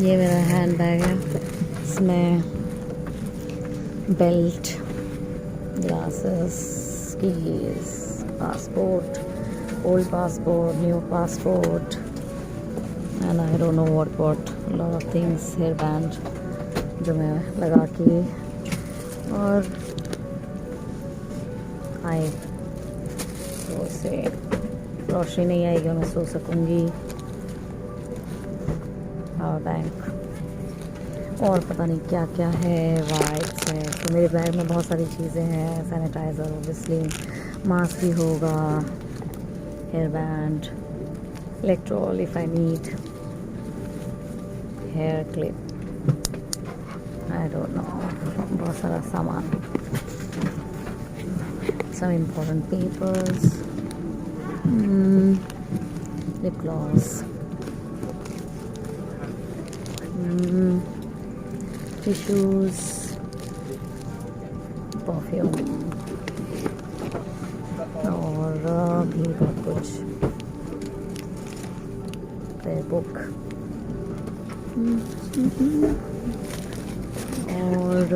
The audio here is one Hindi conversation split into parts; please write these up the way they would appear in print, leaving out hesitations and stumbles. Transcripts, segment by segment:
ये मेरा हैंड बैग है, इसमें belt, glasses, keys, passport, old passport, new passport, and I don't know what lot of things, hair band जो मैं लगा के और आए तो से रोशनी नहीं आएगी और मैं सो सकूँगी। पावर बैंक और पता नहीं क्या क्या है, वाइप्स है। तो मेरे बैग में बहुत सारी चीज़ें हैं, सैनिटाइज़र ओबियसली, मास्क भी होगा, hair band, Electral if I need, hair clip, I don't know, बहुत सारा सामान, some important papers, lip gloss, tissues, perfume और भी बहुत कुछ, प्रेयर बुक और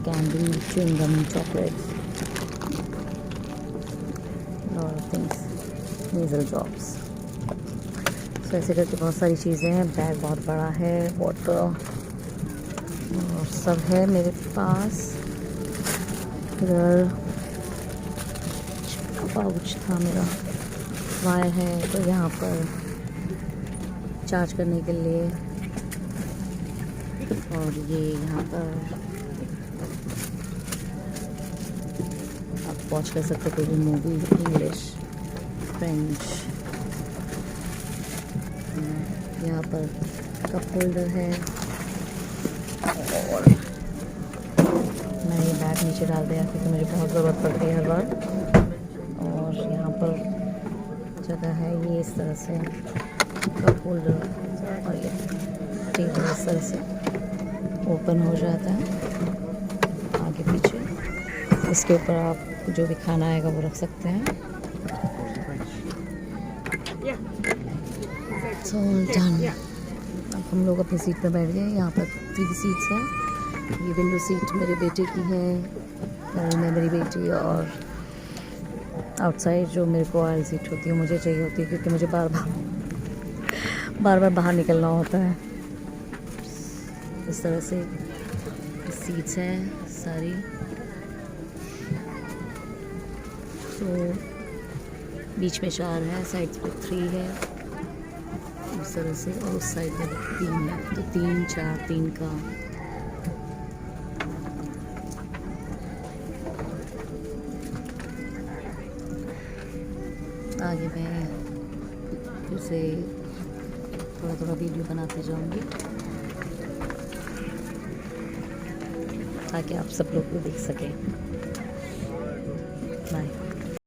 candy, chewing gum, chocolates, lot of things, nasal drops. तो ऐसे करके बहुत सारी चीज़ें हैं। बैग बहुत बड़ा है, वाटर और सब है मेरे पास। इधर पाउच था मेरा, वायर है तो यहाँ पर चार्ज करने के लिए, और ये यहाँ पर आप वॉच कर सकते हो कोई भी मूवी, इंग्लिश, फ्रेंच। यहाँ पर कप होल्डर है और मैं ये बैग नीचे डाल दिया क्योंकि मुझे बहुत ज़रूरत पड़ती है हर बार। और यहाँ पर जगह है ये इस तरह से, कप होल्डर, और ये टेबल इस तरह से ओपन हो जाता है आगे पीछे। इसके ऊपर आप जो भी खाना आएगा वो रख सकते हैं। So done. अब हम लोग अपनी सीट पर बैठ गए। यहाँ पर 3 सीट्स हैं। ये विंडो सीट मेरे बेटे की है, मैं, मेरी बेटी, और आउटसाइड जो मेरे को आयल सीट होती है मुझे चाहिए होती है क्योंकि मुझे बार बार बाहर निकलना होता है। इस तरह से सीट्स हैं सारी। तो बीच में 4 है, साइड पे 3 है इस तरह से, और उस साइड में 3 है, तो 3 4 3 का। आगे मैं फिर से थोड़ा थोड़ा वीडियो बनाते जाऊंगी ताकि आप सब लोग को देख सकें।